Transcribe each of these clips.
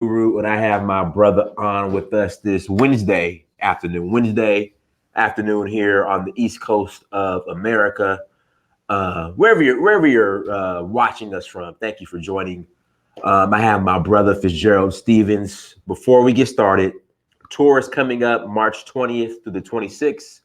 Guru, and I have my brother on with us this Wednesday afternoon here on the East Coast of America. Wherever you're watching us from, thank you for joining. I have my brother Fitzgerald Stephens. Before we get started, tour is coming up March 20th to the 26th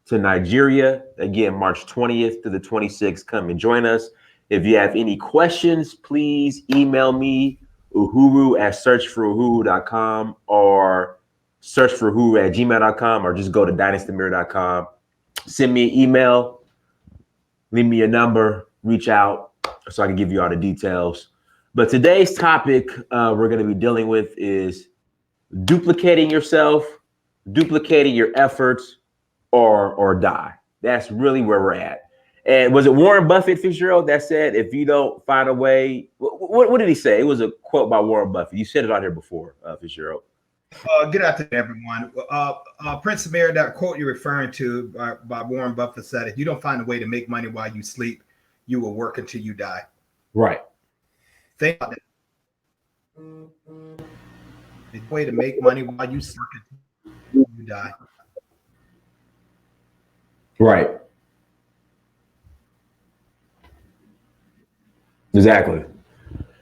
to Nigeria. Again, March 20th to the 26th. Come and join us. If you have any questions, please email me uhuru at searchforuhuru.com or searchforuhuru at gmail.com or just go to dynastymirror.com. Send me an email, leave me a number, reach out so I can give you all the details. But today's topic we're going to be dealing with is duplicating yourself, duplicating your efforts, or die. That's really where we're at. And was it Warren Buffett, Fitzgerald, that said, if you don't find a way, what did he say? It was a quote by Warren Buffett. You said it on here before, Fitzgerald. Good afternoon, everyone. Prince Amir, that quote you're referring to by Warren Buffett said, if you don't find a way to make money while you sleep, you will work until you die. Right. Think about that. The way to make money while you sleep until you die. Right. Exactly.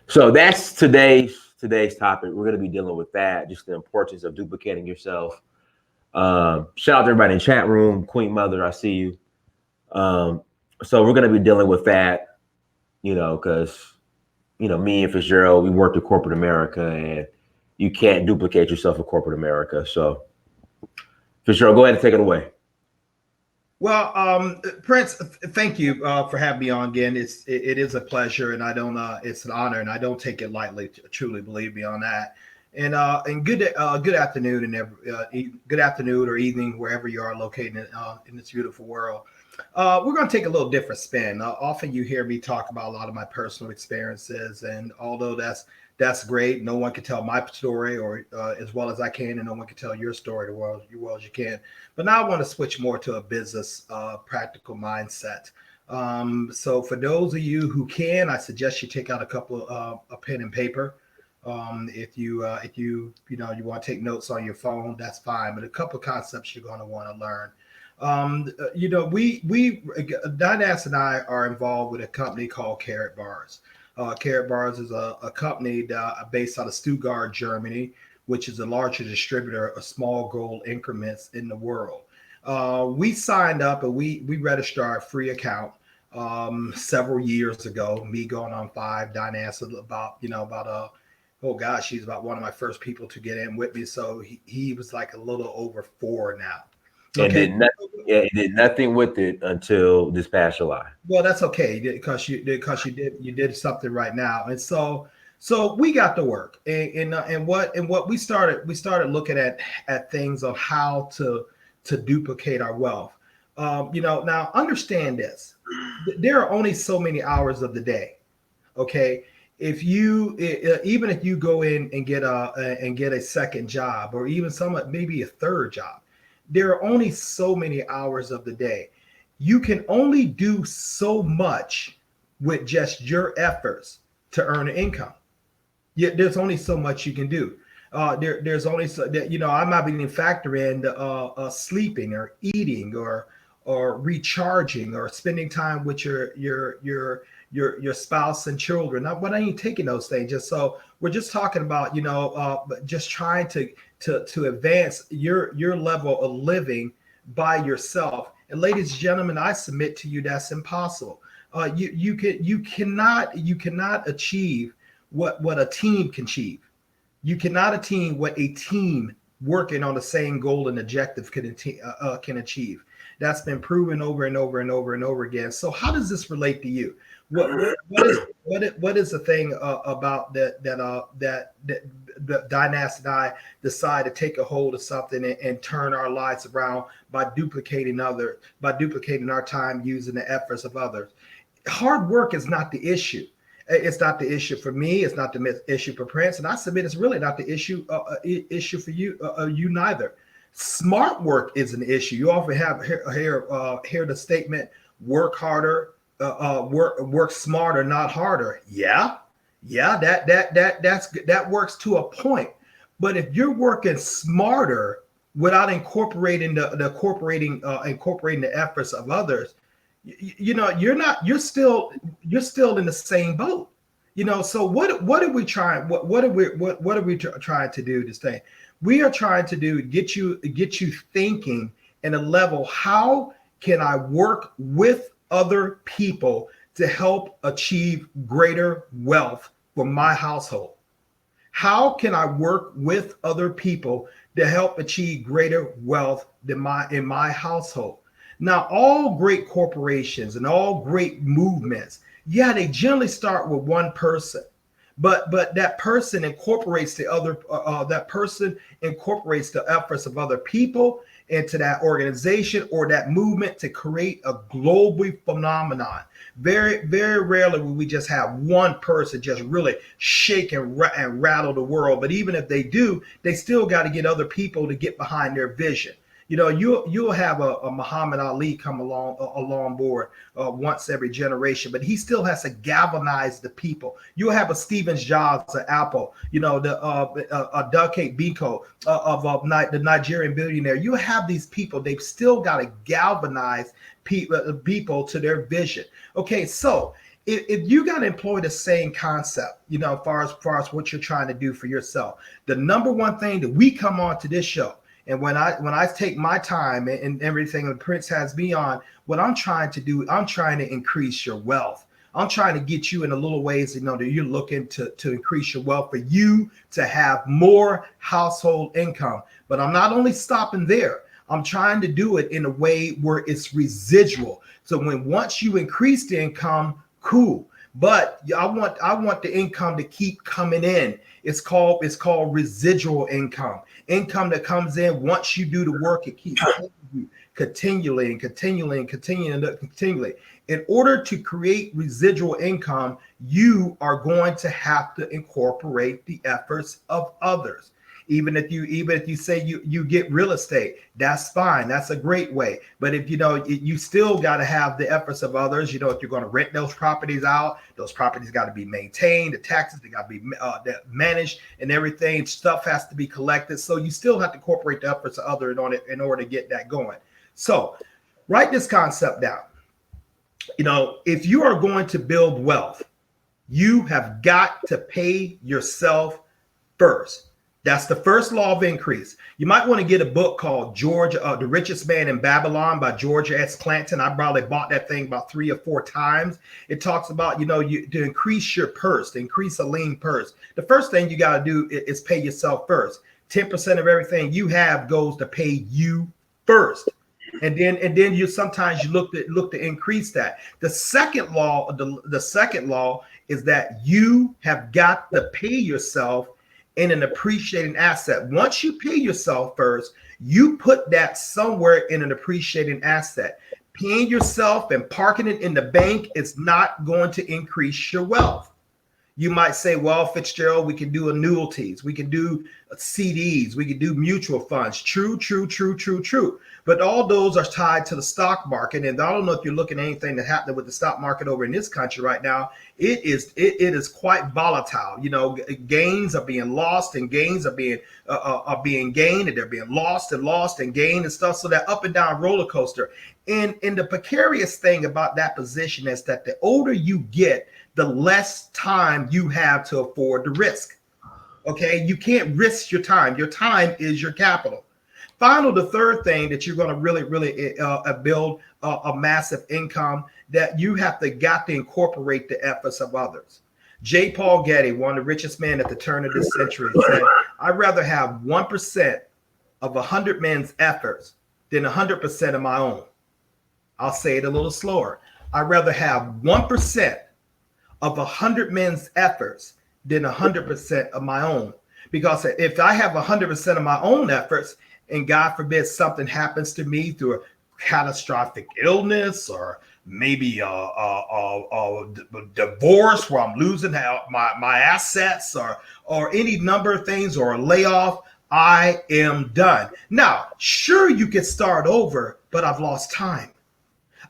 So that's today's topic. We're going to be dealing with that, just the importance of duplicating yourself. Shout out to everybody in the chat room. Queen Mother, I see you. So we're going to be dealing with that, because, me and Fitzgerald, we worked with corporate America, and you can't duplicate yourself in corporate America. So, Fitzgerald, go ahead and take it away. Well, Prince, thank you for having me on again. It is a pleasure, and I don't. It's an honor, and I don't take it lightly. Truly, believe me on that. And good afternoon, and good afternoon or evening wherever you are located in this beautiful world. We're going to take a little different spin. Often you hear me talk about a lot of my personal experiences, and although that's great, no one can tell my story or as well as I can, and no one can tell your story as well as you can. But now I want to switch more to a business practical mindset. So for those of you who can, I suggest you take out a couple of a pen and paper. If you want to take notes on your phone, that's fine. But a couple of concepts you're going to want to learn. Dynas and I are involved with a company called Carrot Bars. Carrot Bars is a company based out of Stuttgart, Germany, which is the largest distributor of small gold increments in the world. We signed up and we registered our free account several years ago. Me going on 5, Dynas he's about one of my first people to get in with me. So he was like a little over 4 now. Okay. And did nothing with it until this past July. Well, that's okay because you did something right now, and so we got to work, and what we started looking at things of how to duplicate our wealth. Now understand this: there are only so many hours of the day. Okay, even if you go in and get a second job, or even maybe a third job. There are only so many hours of the day. You can only do so much with just your efforts to earn an income. Yet there's only so much you can do. There's only so that I'm not even factoring sleeping or eating or recharging or spending time with your spouse and children. But I ain't taking those things. We're just talking about just trying to advance your level of living by yourself. And ladies and gentlemen, I submit to you that's impossible. You cannot achieve what a team can achieve. You cannot achieve what a team working on the same goal and objective can achieve. That's been proven over and over and over and over again. So how does this relate to you? What is the thing about that Dynas and I decide to take a hold of something and turn our lives around by duplicating our time using the efforts of others? Hard work is not the issue. It's not the issue for me. It's not the issue for Prince, and I submit it's really not the issue for you you neither. Smart work is an issue. You often hear the statement, work harder, work smarter, not harder. Yeah, Yeah, that works to a point. But if you're working smarter without incorporating incorporating the efforts of others, you're still in the same boat. So what are we trying? What are we trying to do this thing? We are trying to get you thinking in a level. How can I work with other people to help achieve greater wealth for my household? How can I work with other people to help achieve greater wealth in my household? Now, all great corporations and all great movements, yeah, they generally start with one person, but that person incorporates that person incorporates the efforts of other people into that organization or that movement to create a global phenomenon. Very, very rarely will we just have one person just really shake and rattle the world. But even if they do, they still got to get other people to get behind their vision. You'll have a Muhammad Ali come along board once every generation, but he still has to galvanize the people. You'll have a Steve Jobs at Apple, a Duke Biko of the Nigerian billionaire. You have these people; they've still got to galvanize people to their vision. Okay, so if you got to employ the same concept, as far as what you're trying to do for yourself, the number one thing that we come on to this show. And when I take my time and everything that Prince has me on, what I'm trying to do, I'm trying to increase your wealth. I'm trying to get you in a little ways, that you're looking to increase your wealth for you to have more household income. But I'm not only stopping there. I'm trying to do it in a way where it's residual. So once you increase the income, cool. But I want the income to keep coming in. It's called residual income. Income that comes in once you do the work, it keeps continually. In order to create residual income, you are going to have to incorporate the efforts of others. Even if you say you get real estate, that's fine. That's a great way. But if you still got to have the efforts of others. If you're going to rent those properties out, those properties got to be maintained. The taxes, they got to be managed, and everything. Stuff has to be collected. So you still have to incorporate the efforts of others in order to get that going. So write this concept down. If you are going to build wealth, you have got to pay yourself first. That's the first law of increase. You might want to get a book called The Richest Man in Babylon by George S. Clanton. I probably bought that thing about 3 or 4 times. It talks about, to increase your purse, to increase a lean purse. The first thing you got to do is pay yourself first. 10% of everything you have goes to pay you first. And then you sometimes you look to increase that. The second law is that you have got to pay yourself in an appreciating asset. Once you pay yourself first, you put that somewhere in an appreciating asset. Paying yourself and parking it in the bank is not going to increase your wealth. You might say, well, Fitzgerald, we can do annuities, we can do CDs, we can do mutual funds. True. But all those are tied to the stock market. And I don't know if you're looking at anything that happened with the stock market over in this country right now. It is quite volatile. Gains are being lost and gains are being gained, and they're being lost and gained and stuff. So that up and down roller coaster. And the precarious thing about that position is that the older you get, the less time you have to afford the risk. Okay, you can't risk your time. Your time is your capital. The third thing that you're going to really build a massive income, that you got to incorporate the efforts of others. J. Paul Getty, one of the richest men at the turn of this century, said, "I'd rather have 1% of 100 men's efforts than 100% of my own." I'll say it a little slower. I'd rather have 1% of 100 men's efforts than 100% of my own. Because if I have 100% of my own efforts, and God forbid something happens to me through a catastrophic illness, or maybe a divorce where I'm losing my assets, or any number of things, or a layoff, I am done. Now, sure, you can start over, but I've lost time.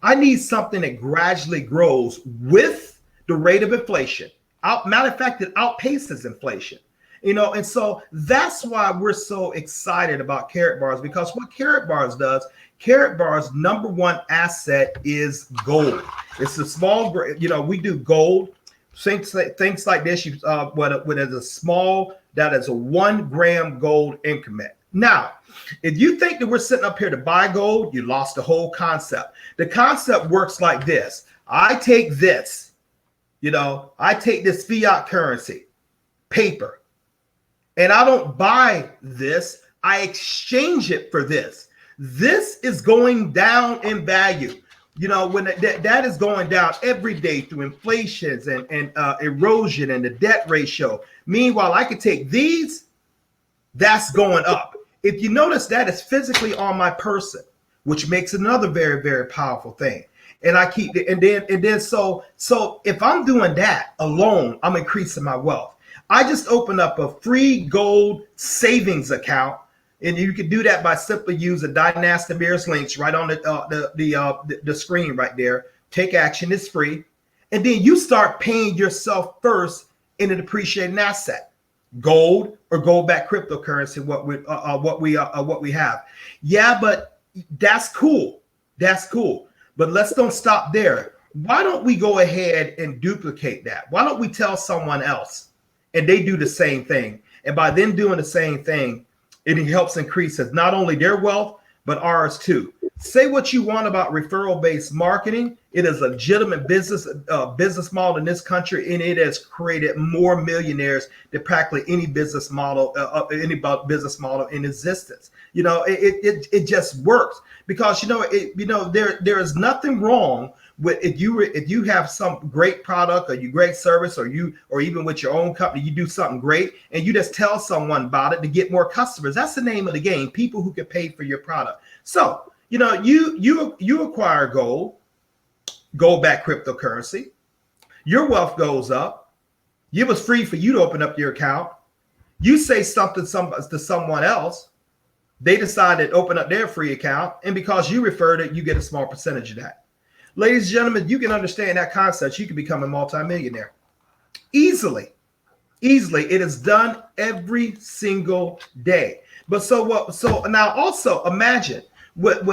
I need something that gradually grows with the rate of inflation. Matter of fact, it outpaces inflation. And so that's why we're so excited about Carrot Bars, because what Carrot Bars does, Carrot Bars' number one asset is gold. It's a small, we do gold. Things like this, what is a small, that is a 1 gram gold increment. Now, if you think that we're sitting up here to buy gold, you lost the whole concept. The concept works like this. I take this, I take this fiat currency, paper, and I don't buy this. I exchange it for this. This is going down in value. When that is going down every day through inflations and erosion and the debt ratio. Meanwhile, I could take these, that's going up. If you notice, that is physically on my person, which makes another very, very powerful thing. And I keep and then so if I'm doing that alone, I'm increasing my wealth. I just opened up a free gold savings account, and you can do that by simply using Dynasty Mirrors links right on the screen right there. Take action, it's free, and then you start paying yourself first in an appreciating asset, gold or gold-backed cryptocurrency. What we have, yeah, but that's cool. That's cool. But let's don't stop there. Why don't we go ahead and duplicate that? Why don't we tell someone else? And they do the same thing. And by them doing the same thing, it helps increase not only their wealth, but ours too. Say what you want about referral-based marketing. It is a legitimate business model in this country, and it has created more millionaires than practically any business model in existence. It just works because there is nothing wrong with if you have some great product or you great service or even with your own company, you do something great and you just tell someone about it to get more customers. That's the name of the game. People who can pay for your product. So you acquire gold-backed cryptocurrency. Your wealth goes up. It was free for you to open up your account. You say something to someone else. They decide to open up their free account, and because you referred it, you get a small percentage of that. Ladies and gentlemen, you can understand that concept. You can become a multimillionaire easily. It is done every single day. But so now also imagine with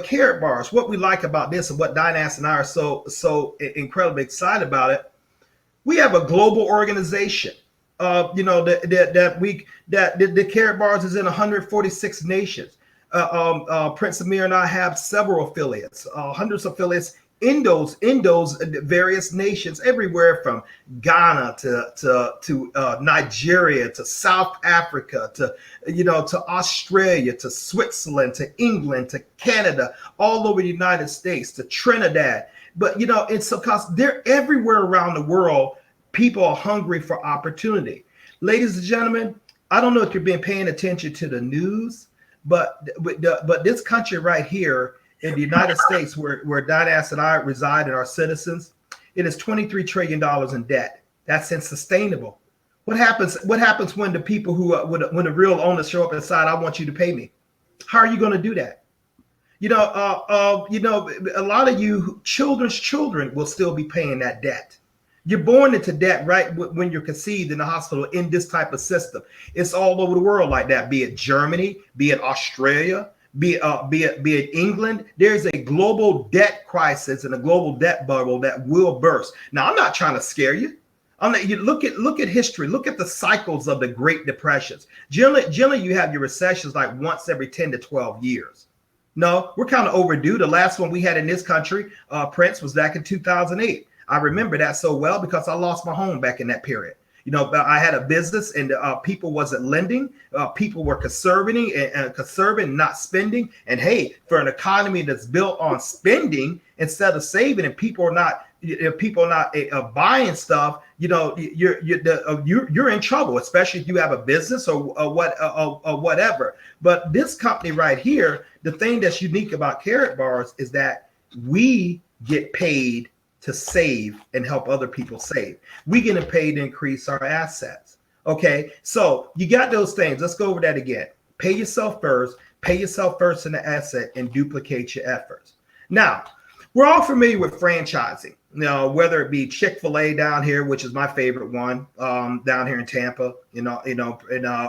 Carrot Bars, what we like about this and what Dynas and I are so incredibly excited about it. We have a global organization. The Carrot Bars is in 146 nations. Prince Amir and I have several affiliates, hundreds of affiliates in those various nations, everywhere from Ghana to Nigeria to South Africa to Australia to Switzerland to England to Canada, all over the United States to Trinidad. But it's because they're everywhere around the world. People are hungry for opportunity. Ladies and gentlemen, I don't know if you've been paying attention to the news, but this country right here in the United States, where Dynas and I reside and our citizens, it is $23 trillion in debt. That's insustainable. What happens when the people when the real owners show up and decide, I want you to pay me? How are you going to do that? A lot of you children's children will still be paying that debt. You're born into debt right when you're conceived in the hospital in this type of system. It's all over the world like that, be it Germany, be it Australia, be it England. There's a global debt crisis and a global debt bubble that will burst. Now, I'm not trying to scare you. You look at history. Look at the cycles of the Great Depressions. Generally, you have your recessions like once every 10 to 12 years. No, we're kind of overdue. The last one we had in this country, Prince, was back in 2008. I remember that so well because I lost my home back in that period. I had a business and people wasn't lending. People were conserving, not spending. And hey, for an economy that's built on spending instead of saving, and people are not buying stuff, you're in trouble, especially if you have a business or whatever. But this company right here, the thing that's unique about Carrot Bars is that we get paid to save and help other people save. We get paid to increase our assets. Okay, so you got those things. Let's go over that again. Pay yourself first in the asset and duplicate your efforts. Now, We're all familiar with franchising, whether it be Chick-fil-A down here, which is my favorite one, down here in Tampa,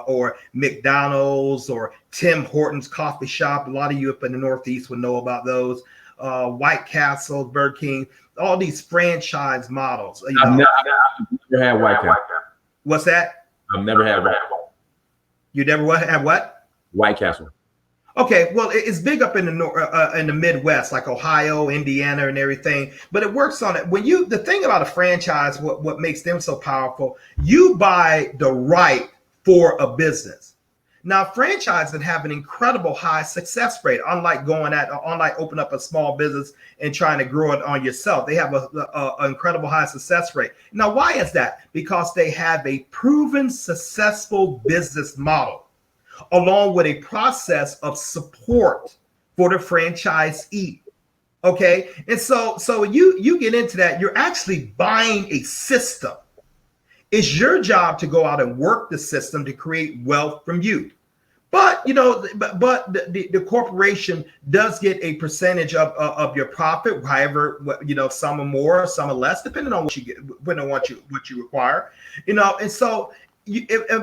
or McDonald's or Tim Hortons coffee shop. A lot of you up in the Northeast would know about those. White Castle, Burger King, all these franchise models. I've never had White Castle. What's that? I've never had White Castle. You never had what? White Castle. Okay, well, it's big up in the Midwest, like Ohio, Indiana, and everything. But it works on it. The thing about a franchise, what makes them so powerful, you buy the right for a business. Now, franchises have an incredible high success rate, unlike open up a small business and trying to grow it on yourself. They have an incredible high success rate. Now, why is that? Because they have a proven successful business model, along with a process of support for the franchisee. Okay. And so you get into that, you're actually buying a system. It's your job to go out and work the system to create wealth from you. But the corporation does get a percentage of your profit, however, some are more, some are less, depending on what you get, depending on what you require, and so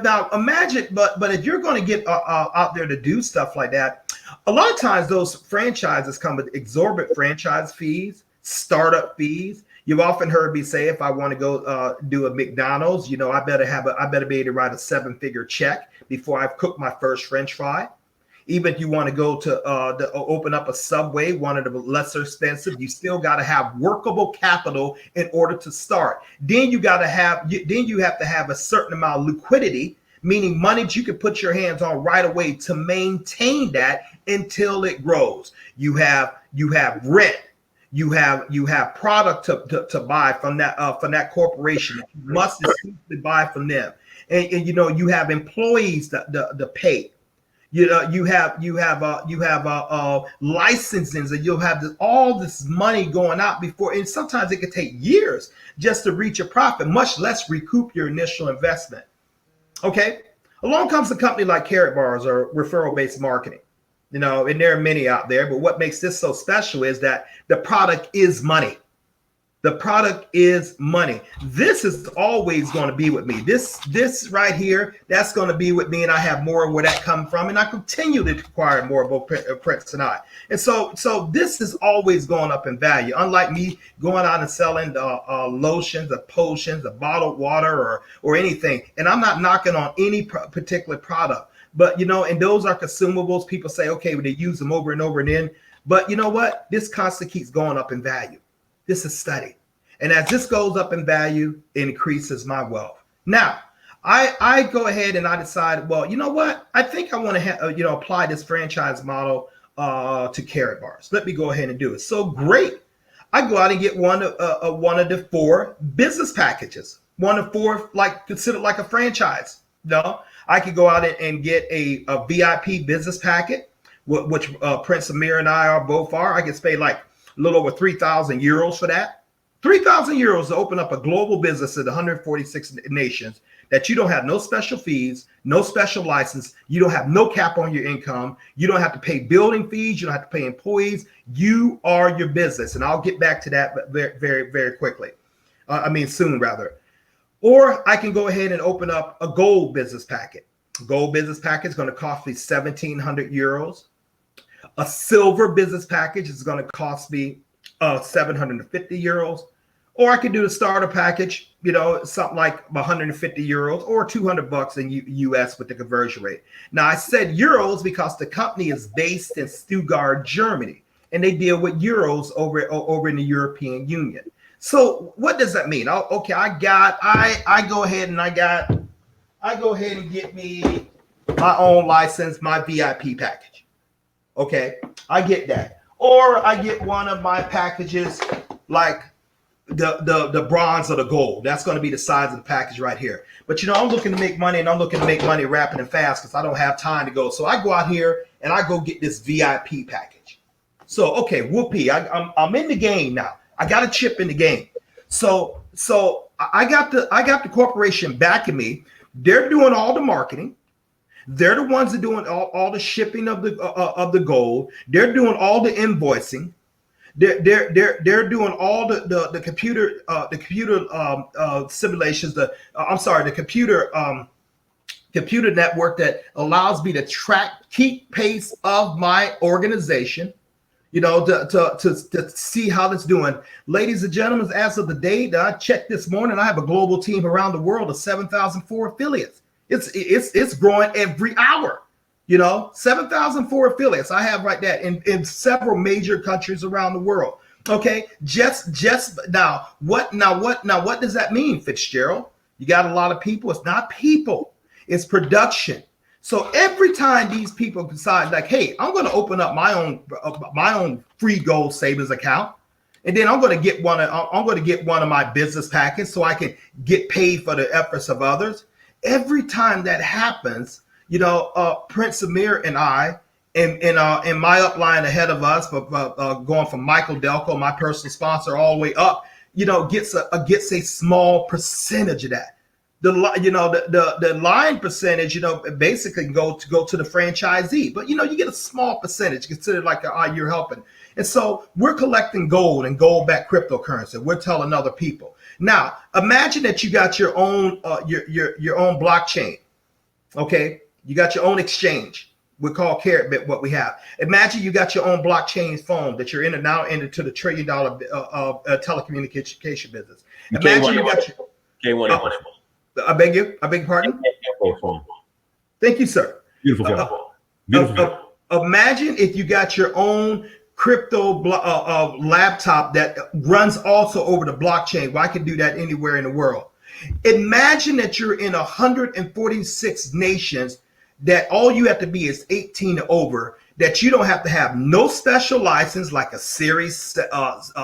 now imagine, but if you're going to get out there to do stuff like that, a lot of times those franchises come with exorbitant franchise fees, startup fees. You've often heard me say, if I want to go do a McDonald's, I better be able to write a 7-figure check before I've cooked my first French fry. Even if you want to go to open up a Subway, one of the lesser expensive, you still got to have workable capital in order to start. Then you have to have a certain amount of liquidity, meaning money that you can put your hands on right away to maintain that until it grows. You have rent. You have product to buy from that corporation. You must exclusively buy from them, and you have employees to pay. You have licenses, and you'll have all this money going out before, and sometimes it could take years just to reach a profit, much less recoup your initial investment. Okay, along comes a company like Carrot Bars or referral-based marketing. And there are many out there, but what makes this so special is that the product is money. The product is money. This is always going to be with me. This right here, that's going to be with me, and I have more of where that comes from, and I continue to acquire more of both Prince and I. And so this is always going up in value. Unlike me going out and selling lotions, or potions, or bottled water, or anything. And I'm not knocking on any particular product. But, and those are consumables. People say, okay, well, they use them over and over and in. But you know what? This constantly keeps going up in value. This is studied. And as this goes up in value, it increases my wealth. Now, I go ahead and I decide, well, you know what? I think I want to, apply this franchise model to Carrot Bars. Let me go ahead and do it. So great. I go out and get one of the 4 business packages. One of 4, considered like a franchise. I could go out and get a VIP business packet, which Prince Amir and I I could pay like a little over 3,000 euros for that. 3,000 euros to open up a global business in 146 nations that you don't have no special fees, no special license. You don't have no cap on your income. You don't have to pay building fees. You don't have to pay employees. You are your business. And I'll get back to that very, very, very quickly. Soon rather. Or I can go ahead and open up a gold business packet. Gold business packet is going to cost me 1,700 euros. A silver business package is going to cost me 750 euros. Or I could do the starter package, something like 150 euros or 200 bucks in US with the conversion rate. Now, I said euros because the company is based in Stuttgart, Germany, and they deal with euros over in the European Union. So what does that mean? Okay, I go ahead and get me my own license, my VIP package. Okay, I get that. Or I get one of my packages like the bronze or the gold. That's going to be the size of the package right here. But I'm looking to make money, and I'm looking to make money rapid and fast because I don't have time to go. So I go out here and I go get this VIP package. So okay, whoopee, I'm in the game now. I got a chip in the game. So I got the corporation backing me. They're doing all the marketing. They're the ones that are doing all the shipping of the gold. They're doing all the invoicing. They're doing all the computer simulations. The computer network that allows me to keep pace of my organization, to see how it's doing. Ladies and gentlemen, as of the day that I checked this morning, I have a global team around the world of 7,004 affiliates. It's growing every hour. 7,004 affiliates I have right there in several major countries around the world. Okay, just now what does that mean, Fitzgerald? You got a lot of people. It's not people, it's production. So every time these people decide, like, hey, I'm going to open up my own free gold savings account, and then I'm going to get one of my business packets so I can get paid for the efforts of others. Every time that happens, Prince Amir and I, and my upline ahead of us, going from Michael Delco, my personal sponsor, all the way up, gets a small percentage of that. The line percentage, basically go to the franchisee, but you get a small percentage considered like you're helping. And so we're collecting gold and gold-backed cryptocurrency. We're telling other people. Now, imagine that you got your own your own blockchain. Okay, you got your own exchange. We call Carrotbit what we have. Imagine you got your own blockchain phone that you're now into the $1 trillion telecommunication business. Imagine you got your I beg your pardon? Thank you, sir. Beautiful phone. Imagine if you got your own crypto laptop that runs also over the blockchain. Well, I can do that anywhere in the world. Imagine that you're in 146 nations, that all you have to be is 18 and over, that you don't have to have no special license like a Series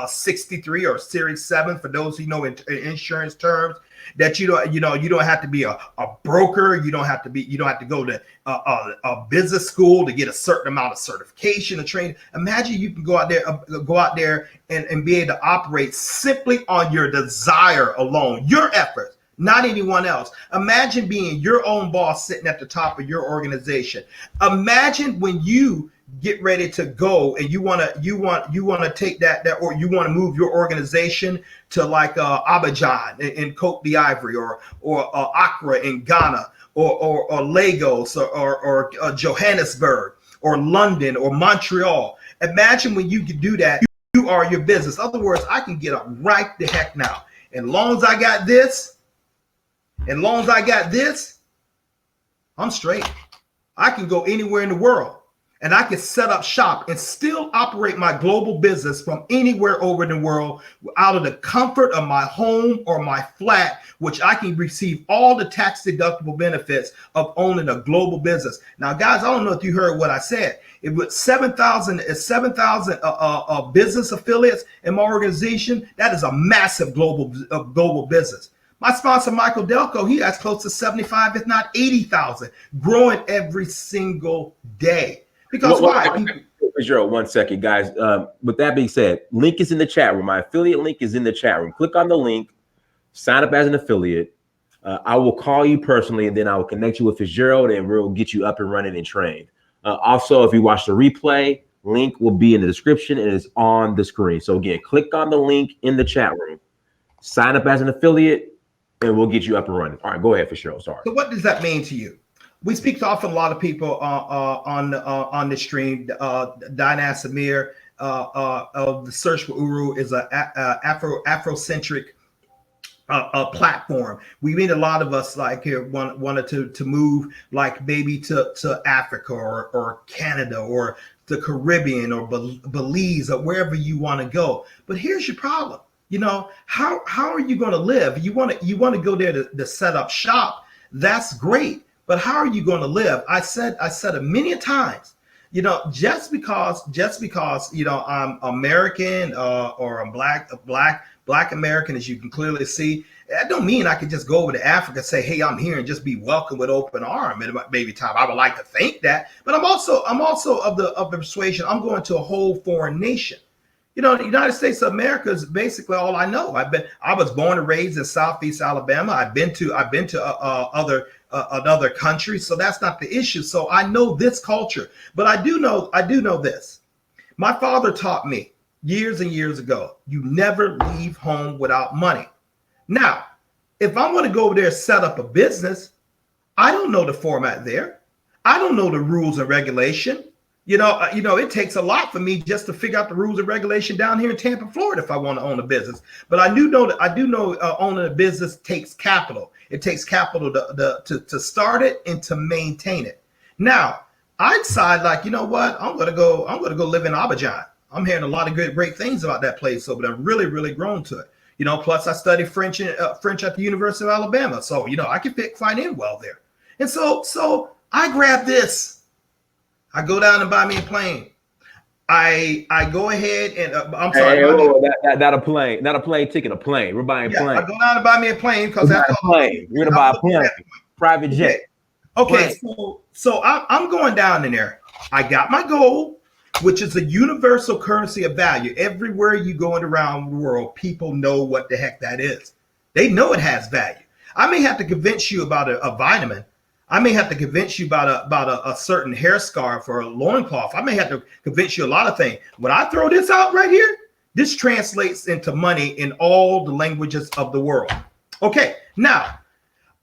63 or Series 7 for those who know in insurance terms. That you don't have to be a broker. You don't have to go to a business school to get a certain amount of certification or training. Imagine you can go out there and be able to operate simply on your desire alone, your efforts, not anyone else. Imagine being your own boss, sitting at the top of your organization. Imagine when you get ready to go and you want to take that or you want to move your organization to like Abidjan in Côte d'Ivory or Accra in Ghana or Lagos or Johannesburg or London or Montreal. Imagine when you can do that, you are your business. In other words, I can get up right the heck now. And long as I got this, I'm straight. I can go anywhere in the world. And I can set up shop and still operate my global business from anywhere over in the world out of the comfort of my home or my flat, which I can receive all the tax deductible benefits of owning a global business. Now, guys, I don't know if you heard what I said. It was 7,000 business affiliates in my organization. That is a massive global business. My sponsor, Michael Delco, he has close to 75, if not 80,000, growing every single day. Because why? Fitzgerald, 1 second, guys. With that being said, link is in the chat room. My affiliate link is in the chat room. Click on the link, sign up as an affiliate. I will call you personally, and then I will connect you with Fitzgerald, and we'll get you up and running and trained. Also, if you watch the replay, link will be in the description and it's on the screen. So again, click on the link in the chat room, sign up as an affiliate, and we'll get you up and running. All right, go ahead, Fitzgerald. Sorry. So what does that mean to you? We speak to often a lot of people on the stream. Diana Samir of the Search for Uru is a Afrocentric platform. We meet a lot of us like here wanted to move like maybe to Africa or Canada or the Caribbean or Belize or wherever you want to go. But here's your problem. How are you going to live? You want to go there to set up shop. That's great. But how are you going to live? I said it many times, just because, I'm American or I'm black American, as you can clearly see, that don't mean I can just go over to Africa and say, hey, I'm here and just be welcomed with open arms. And maybe time I would like to think that, but I'm also of the persuasion I'm going to a whole foreign nation. The United States of America is basically all I know. I was born and raised in Southeast Alabama. I've been to other countries, so that's not the issue. So I know this culture, but I do know this. My father taught me years and years ago. You never leave home without money. Now, if I want to go over there and set up a business, I don't know the format there. I don't know the rules and regulation. It takes a lot for me just to figure out the rules and regulation down here in Tampa, Florida, if I want to own a business. But I do know owning a business takes capital. It takes capital to start it and to maintain it. Now, I decide, like, you know what? I'm gonna go live in Abidjan. I'm hearing a lot of great things about that place, but I'm really, really grown to it. Plus I studied French at the University of Alabama, so I can find in well there. And so I grab this. I go down and buy me a plane. I go ahead and I'm sorry. Not a plane ticket, a plane. We're buying a plane. I go down and buy me a plane because that's a plane. We're gonna buy a plane, private jet. Okay, so I'm going down in there. I got my gold, which is a universal currency of value. Everywhere you go around the world, people know what the heck that is. They know it has value. I may have to convince you about a vitamin. I may have to convince you about a certain hair scarf or a loincloth. I may have to convince you a lot of things. When I throw this out right here, this translates into money in all the languages of the world. Okay, now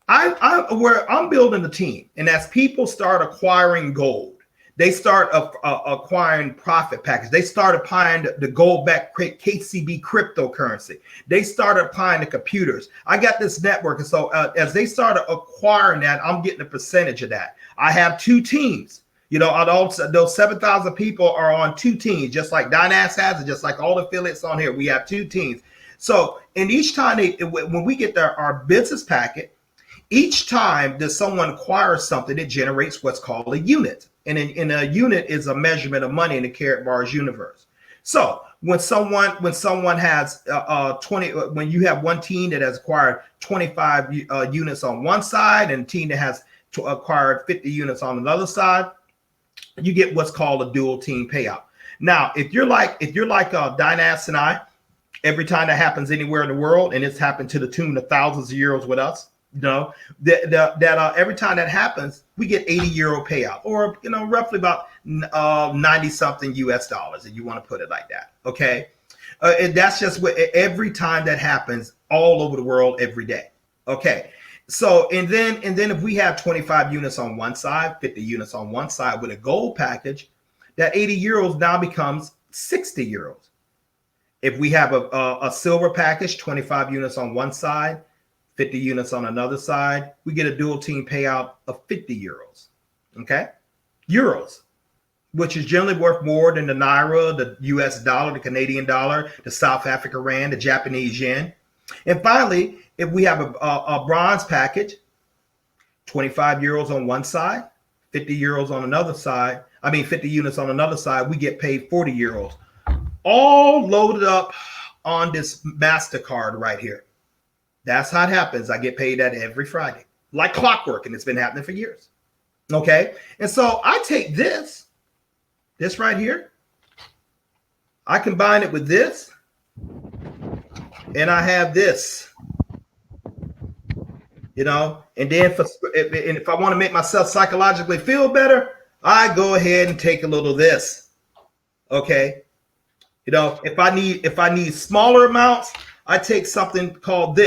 I'm building a team, and as people start acquiring gold, they start acquiring profit package. They start applying the gold-backed KCB cryptocurrency. They started applying the computers. I got this network, and so as they started acquiring that, I'm getting a percentage of that. I have two teams. Those 7,000 people are on two teams, just like Dynas has it, just like all the affiliates on here. We have two teams. So, and each time when we get our business packet, each time that someone acquires something, it generates what's called a unit. And in a unit is a measurement of money in the Carat Bars universe. So when someone has 20, when you have one team that has acquired 25 units on one side and a team that has acquired 50 units on another side, you get what's called a dual team payout. Now, if you're like Dynas and I, every time that happens anywhere in the world, and it's happened to the tune of thousands of euros with us, every time that happens, we get 80 euro payout, or roughly about 90 something US dollars, if you want to put it like that. Okay, and that's just what every time that happens all over the world every day. Okay, so and then if we have 25 units on one side, 50 units on one side with a gold package, that 80 euros now becomes 60 euros. If we have a silver package, 25 units on one side, 50 units on another side, we get a dual team payout of 50 euros. Okay, euros, which is generally worth more than the Naira, the US dollar, the Canadian dollar, the South African rand, the Japanese yen. And finally, if we have a bronze package, 25 euros on one side, 50 euros on another side, 50 units on another side, we get paid 40 euros. All loaded up on this MasterCard right here. That's how it happens. I get paid that every Friday, like clockwork, and it's been happening for years. Okay, and so I take this right here, I combine it with this, and I have this, and then if I want to make myself psychologically feel better, I go ahead and take a little of this. Okay, if I need smaller amounts, I take something called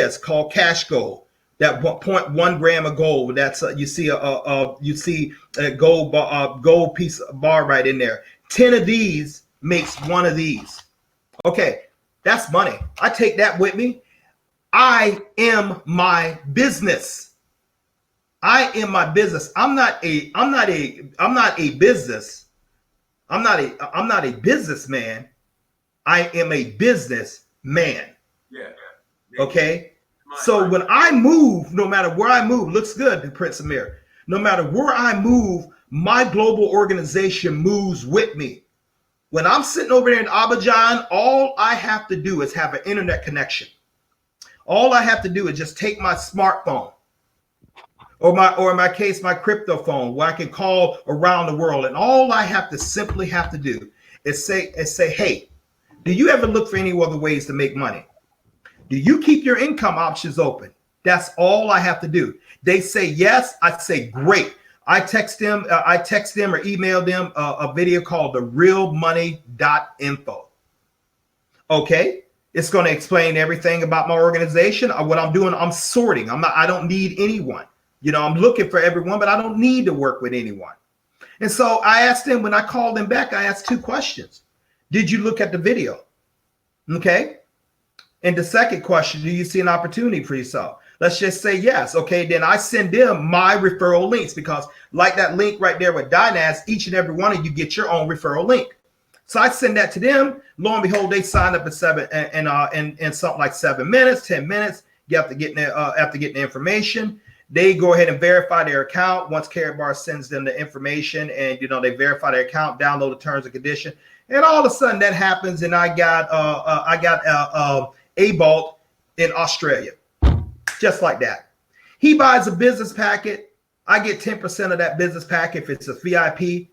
cash gold. That 0.1 gram of gold. That's you see a gold piece of bar right in there. 10 of these makes one of these. Okay, that's money. I take that with me. I am my business. I am my business. I'm not a business. I'm not a businessman. I am a businessman. Yeah. Okay. So when I move, no matter where I move, looks good, Prince Amir. No matter where I move, my global organization moves with me. When I'm sitting over there in Abidjan, all I have to do is have an internet connection. All I have to do is just take my smartphone, or in my case, my crypto phone, where I can call around the world. And all I simply have to do is say, hey, do you ever look for any other ways to make money? Do you keep your income options open? That's all I have to do. They say yes. I say great. I text them or email them a video called therealmoney.info. Okay. It's going to explain everything about my organization. What I'm doing, I'm sorting. I don't need anyone. I'm looking for everyone, but I don't need to work with anyone. And so I asked them, when I called them back, I asked 2 questions. Did you look at the video? Okay. And the second question, do you see an opportunity for yourself? Let's just say yes. Okay, then I send them my referral links, because like that link right there with Dynas, each and every one of you get your own referral link. So I send that to them. Lo and behold, they sign up in something like 7 minutes, 10 minutes. After getting the information, they go ahead and verify their account. Once Carrot Bar sends them the information, and they verify their account, download the terms and conditions, and all of a sudden that happens, and I got a Bolt in Australia, just like that. He buys a business packet. I get 10% of that business packet if it's a VIP.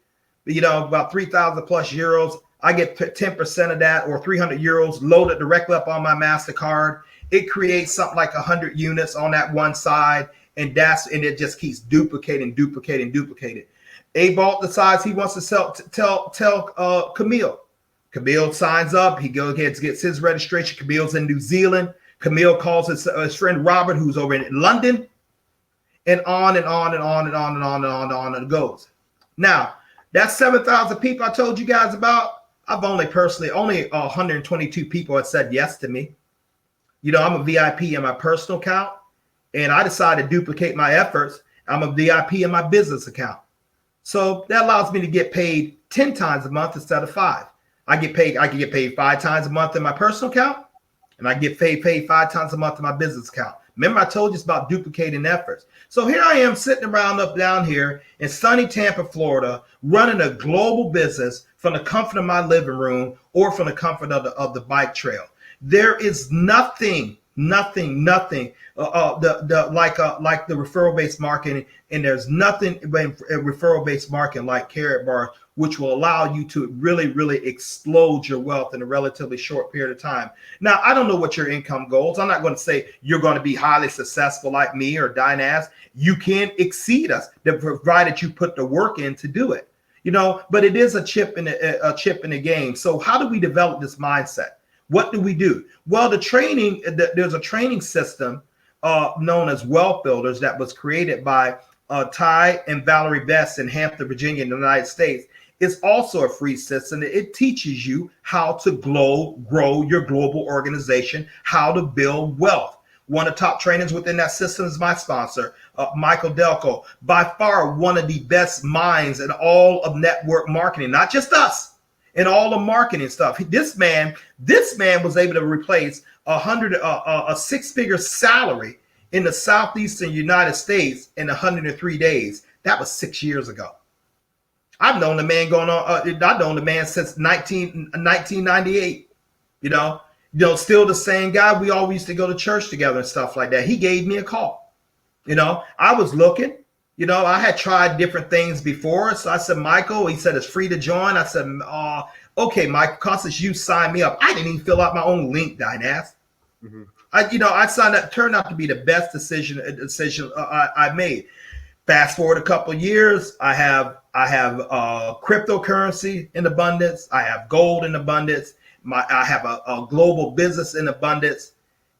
About 3,000 plus euros. I get 10% of that, or 300 euros loaded directly up on my MasterCard. It creates something like 100 units on that one side, and it just keeps duplicating. A-Bolt decides he wants to tell Camille. Camille signs up. He goes ahead and gets his registration. Camille's in New Zealand. Camille calls his friend Robert, who's over in London, and on and on and on and on and on and on and on it goes. Now, that 7,000 people I told you guys about, I've only 122 people have said yes to me. I'm a VIP in my personal account, and I decided to duplicate my efforts. I'm a VIP in my business account. So that allows me to get paid 10 times a month instead of 5. I can get paid 5 times a month in my personal account, and I get paid 5 times a month in my business account. Remember, I told you it's about duplicating efforts. So here I am sitting around down here in sunny Tampa, Florida, running a global business from the comfort of my living room or from the comfort of the bike trail. There is nothing like the referral-based marketing, and there's nothing but referral-based marketing like Carrot Bar, which will allow you to really, really explode your wealth in a relatively short period of time. Now, I don't know what your income goals. I'm not going to say you're going to be highly successful like me or Dynas. You can exceed us, provided you put the work in to do it. But it is a chip in the game. So how do we develop this mindset? What do we do? Well, there's a training system known as Wealth Builders that was created by Ty and Valerie Best in Hampton, Virginia, in the United States. It's also a free system. It teaches you how to grow your global organization, how to build wealth. One of the top trainers within that system is my sponsor, Michael Delco, by far one of the best minds in all of network marketing, not just us, in all the marketing stuff. This man was able to replace a 6-figure salary in the southeastern United States in 103 days. That was 6 years ago. I've known the man I've known the man since 1998. Still the same guy. We all used to go to church together and stuff like that. He gave me a call. I was looking. I had tried different things before. So I said, Michael, he said, it's free to join. I said, okay, Mike, because it's you, sign me up. I didn't even fill out my own link, Dynas. Mm-hmm. I signed up. Turned out to be the best decision I made. Fast forward a couple of years, I have cryptocurrency in abundance. I have gold in abundance. I have a global business in abundance,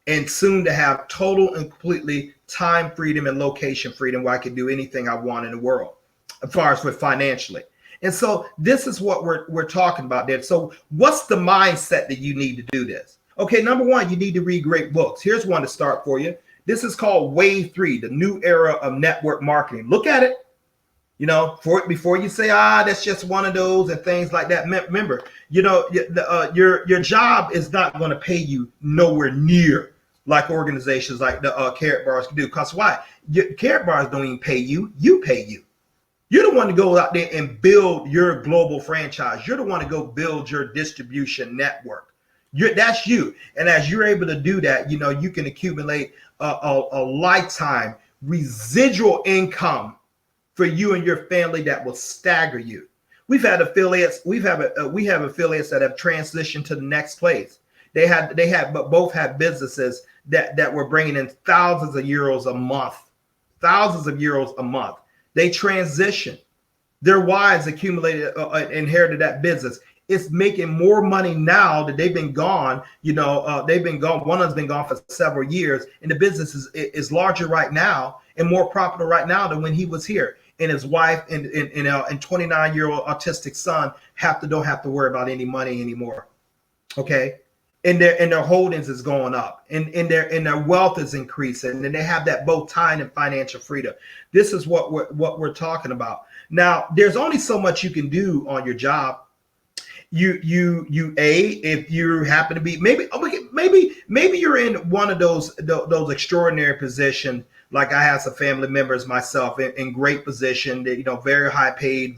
and soon to have total and completely time freedom and location freedom, where I can do anything I want in the world, as far as with financially. And so this is what we're talking about there. So what's the mindset that you need to do this? Okay, number one, you need to read great books. Here's one to start for you. This is called Wave 3, the new era of network marketing. Look at it. Before you say, that's just one of those and things like that. Remember, your job is not going to pay you nowhere near like organizations like the Carrot Bars can do. Because why? Carrot Bars don't even pay you. You pay you. You're the one to go out there and build your global franchise. You're the one to go build your distribution network. That's you. And as you're able to do that, you can accumulate a lifetime residual income for you and your family that will stagger you. We have affiliates that have transitioned to the next place. Both have businesses that were bringing in thousands of euros a month. They transitioned. Their wives inherited that business. is making more money now that they've been gone. They've been gone. One of them's been gone for several years, and the business is larger right now and more profitable right now than when he was here. And his wife and 29-year-old autistic son don't have to worry about any money anymore. Okay. And their holdings is going up, and their wealth is increasing, and they have that both time and financial freedom. This is what we're talking about. Now, there's only so much you can do on your job. If you happen to be maybe you're in one of those extraordinary positions. Like I have some family members myself in great position, that, very high paid,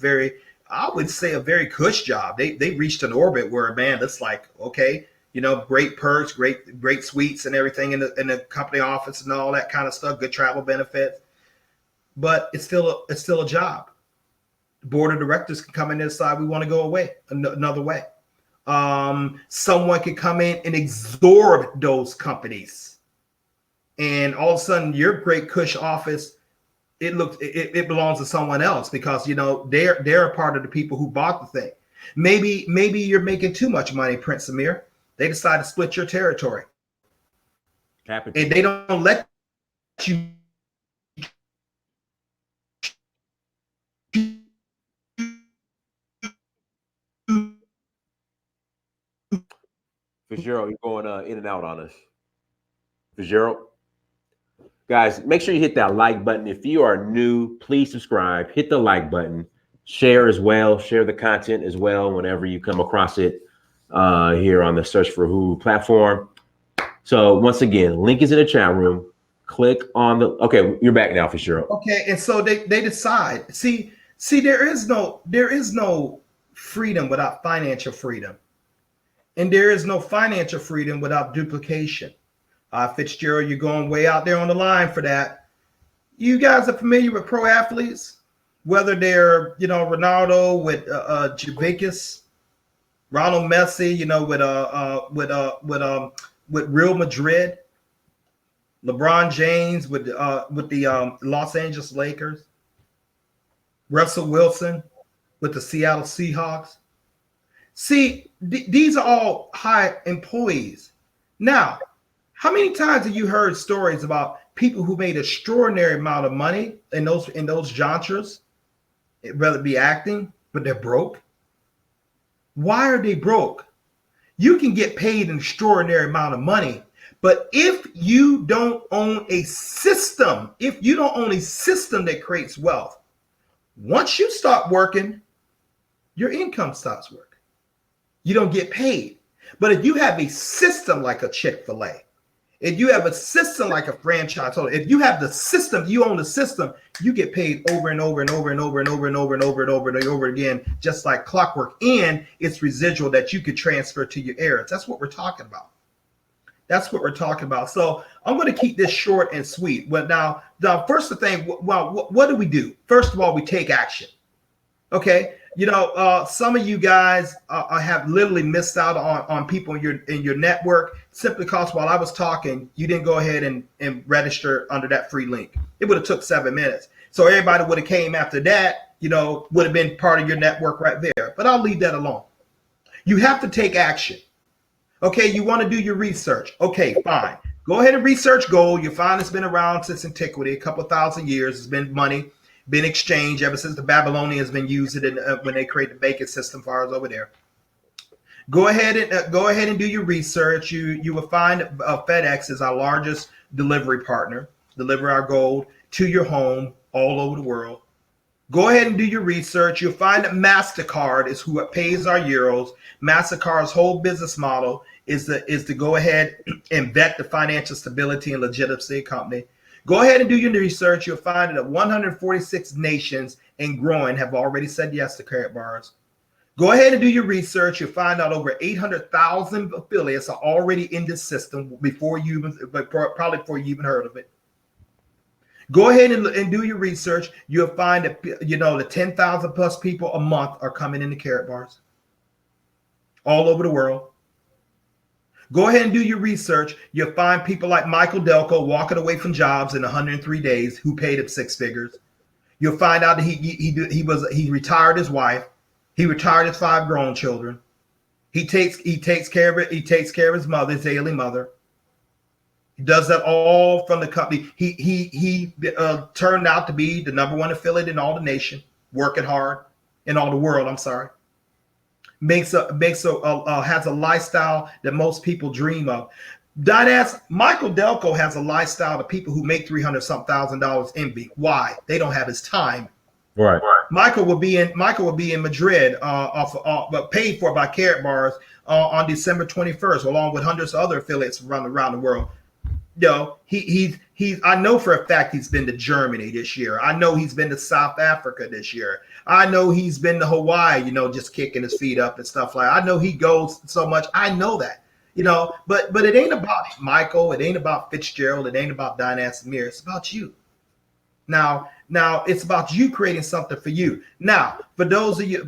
I would say a very cush job. They reached an orbit where, man, it's like, okay, great perks, great suites and everything in the company office and all that kind of stuff, good travel benefits. But it's still a job. The board of directors can come in and decide we want to go away another way. Someone can come in and absorb those companies. And all of a sudden your great cush office, it belongs to someone else, because they're a part of the people who bought the thing. Maybe you're making too much money, Prince Amir. They decide to split your territory. And they don't let you. Fitzgerald, you're going in and out on us. Fitzgerald. Guys, make sure you hit that like button. If you are new, please subscribe. Hit the like button. Share as well. Share the content as well whenever you come across it here on the Search for Who platform. So once again, link is in the chat room. Click on the. Okay, you're back now, Fitzgerald. Okay, and so they decide. See, there is no freedom without financial freedom, and there is no financial freedom without duplication. Fitzgerald, you're going way out there on the line for that. You guys are familiar with pro athletes, whether they're, Ronaldo with Juventus, Ronald Messi, with Real Madrid, LeBron James with the Los Angeles Lakers, Russell Wilson with the Seattle Seahawks. See, these are all high employees. Now, how many times have you heard stories about people who made extraordinary amount of money in those genres, whether it be acting, but they're broke? Why are they broke? You can get paid an extraordinary amount of money, but if you don't own a system, that creates wealth, once you stop working, your income stops working. You don't get paid. But if you have a system like a Chick-fil-A, if you have a system like a franchise, if you have the system, you own the system, you get paid over and over and over and over and over and over and over and over and over again, just like clockwork. And it's residual that you could transfer to your heirs. That's what we're talking about. So I'm going to keep this short and sweet. But now first the thing, well, what do we do? First of all, we take action. Okay. Some of you guys have literally missed out on people in your network simply because while I was talking, you didn't go ahead and register under that free link. It would have took 7 minutes. So everybody would have came after that, would have been part of your network right there. But I'll leave that alone. You have to take action. Okay, you want to do your research. Okay, fine. Go ahead and research gold. You find it's been around since antiquity, a couple thousand years. It's been money. Been exchanged ever since the Babylonians been using it when they create the banking system for us over there. Go ahead and do your research. You will find FedEx is our largest delivery partner. Deliver our gold to your home all over the world. Go ahead and do your research. You'll find that MasterCard is who pays our euros. MasterCard's whole business model is to go ahead and vet the financial stability and legitimacy of the company. Go ahead and do your research. You'll find that 146 nations and growing have already said yes to Karatbars. Go ahead and do your research. You'll find out over 800,000 affiliates are already in this system probably before you even heard of it. Go ahead and do your research. You'll find that the 10,000 plus people a month are coming into Karatbars all over the world. Go ahead and do your research. You'll find people like Michael Delco walking away from jobs in 103 days who paid him 6 figures. You'll find out that he retired his wife. He retired his 5 grown children. He takes care of it. He takes care of his mother, his ailing mother. He does that all from the company. He turned out to be the #1 affiliate in all the nation, working hard in all the world. I'm sorry. Has a lifestyle that most people dream of. Michael Delco has a lifestyle that people who make $300,000 envy. Why? They don't have his time. Right. Michael will be in Madrid, paid for by Carrot Bars on December 21st, along with hundreds of other affiliates around the world. I know for a fact he's been to Germany this year. I know he's been to South Africa this year. I know he's been to Hawaii, just kicking his feet up and stuff like that. I know he goes so much. I know that, but it ain't about Michael. It ain't about Fitzgerald. It ain't about Dynasty Mirror. It's about you. Now it's about you creating something for you. Now, for those of you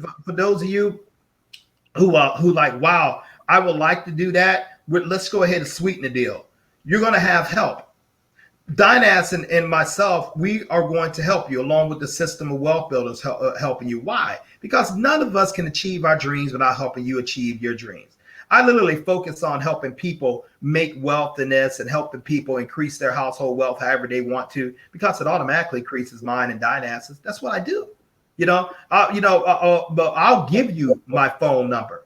who like, wow, I would like to do that. Let's go ahead and sweeten the deal. You're going to have help. Dynas and myself, we are going to help you along with the system of wealth builders helping you. Why? Because none of us can achieve our dreams without helping you achieve your dreams. I literally focus on helping people make wealth in this and helping people increase their household wealth however they want to, because it automatically increases mine and Dynas's. That's what I do. But I'll give you my phone number,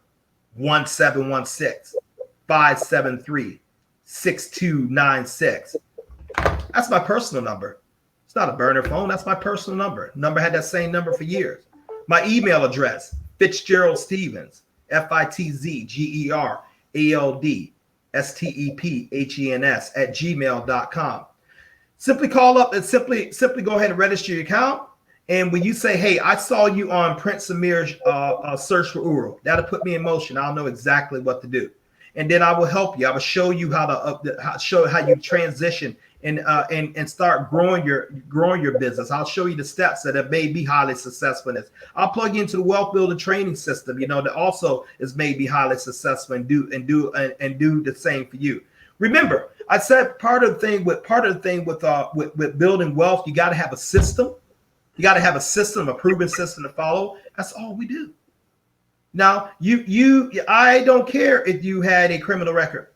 1-716-573-6296. That's my personal number. It's not a burner phone. That's my personal number. Number had that same number for years. My email address, Fitzgerald Stephens, FITZGERALD STEPHENS Simply call up and simply go ahead and register your account. And when you say, hey, I saw you on Prince Amir's search for Uru, that'll put me in motion. I'll know exactly what to do. And then I will help you. I will show you how you transition and start growing your business. I'll show you the steps that may be highly successful in this. I'll plug you into the wealth builder training system, that also is maybe highly successful and do the same for you. Remember, I said part of the thing with building wealth, you got to have a system. You got to have a system, a proven system to follow. That's all we do. Now, I don't care if you had a criminal record.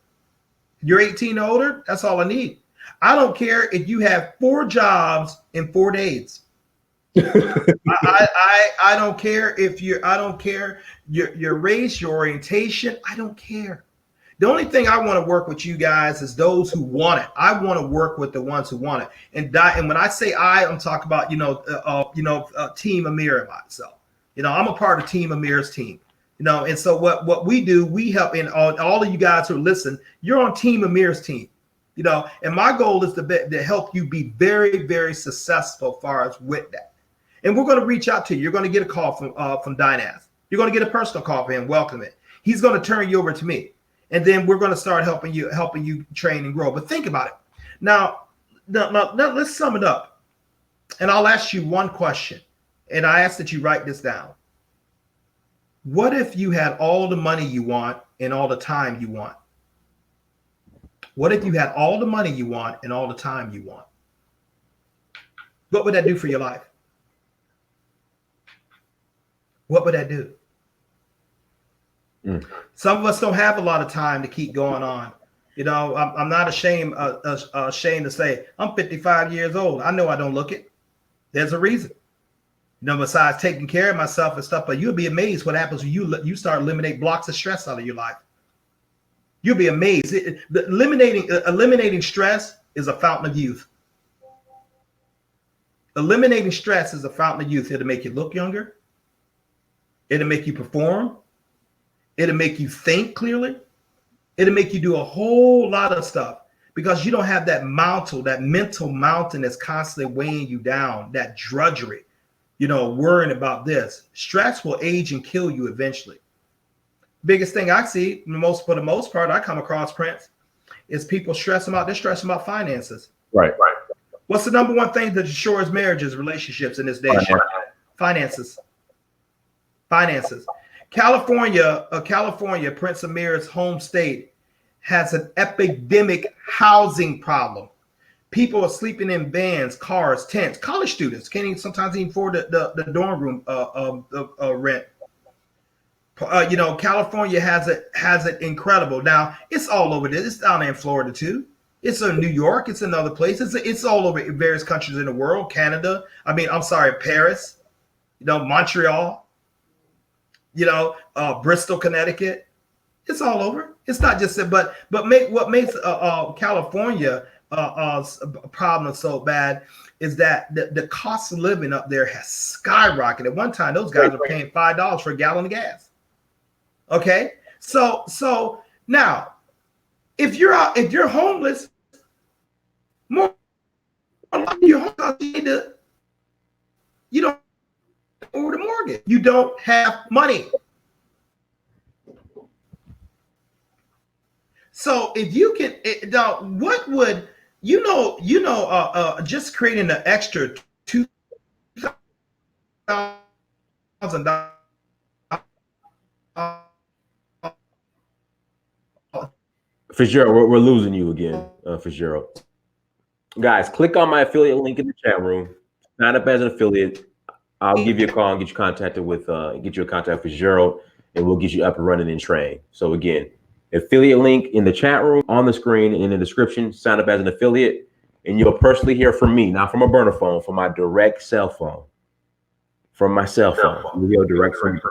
You're 18 or older. That's all I need. I don't care if you have 4 jobs in 4 days. I don't care I don't care your race, your orientation. I don't care. The only thing I want to work with you guys is those who want it. I want to work with the ones who want it. And when I say I'm talking about Team Amir and myself. I'm a part of Team Amir's team. And so what we do, we help. And all of you guys who listen, you're on Team Amir's team. And my goal is to help you be very, very successful as far as with that. And we're going to reach out to you. You're going to get a call from Dynas. You're going to get a personal call from him. Welcome it. He's going to turn you over to me. And then we're going to start helping you train and grow. But think about it. Now, let's sum it up. And I'll ask you one question. And I ask that you write this down. What if you had all the money you want and all the time you want? What if you had all the money you want and all the time you want? What would that do for your life? What would that do? Some of us don't have a lot of time to keep going on. I'm not ashamed to say I'm 55 years old. I know I don't look it. There's a reason. Besides taking care of myself and stuff, but you'll be amazed what happens when you start eliminating blocks of stress out of your life. You'll be amazed. Eliminating stress is a fountain of youth. Eliminating stress is a fountain of youth. It'll make you look younger. It'll make you perform. It'll make you think clearly. It'll make you do a whole lot of stuff because you don't have that mental mountain that's constantly weighing you down, that drudgery, worrying about this. Stress will age and kill you eventually. Biggest thing I see, for the most part, I come across, Prince, is people stressing about finances. Right. What's the number one thing that destroys marriages, relationships in this day? Finances. California, Prince Amir's home state, has an epidemic housing problem. People are sleeping in vans, cars, tents. College students can't sometimes even afford the dorm room rent. California has it incredible. Now it's all over this. It's down there in Florida too. It's in New York. It's in other places. It's all over in various countries in the world. Canada. I'm sorry, Paris. Montreal. Bristol, Connecticut. It's all over. It's not just but what makes California a problem so bad is that the cost of living up there has skyrocketed. At one time, those guys were paying $5 for a gallon of gas. Okay, so now if you're homeless, more likely you're homeless, you don't owe the mortgage. You don't have money. So if you can, what would just creating an extra $2,000. Fitzgerald, we're losing you again, Fitzgerald. Guys, click on my affiliate link in the chat room. Sign up as an affiliate. I'll give you a call and get you contacted with Fitzgerald, and we'll get you up and running and trained. So again, affiliate link in the chat room, on the screen, in the description. Sign up as an affiliate, and you'll personally hear from me, not from a burner phone, from my direct cell phone. From my cell phone. You'll hear direct from me.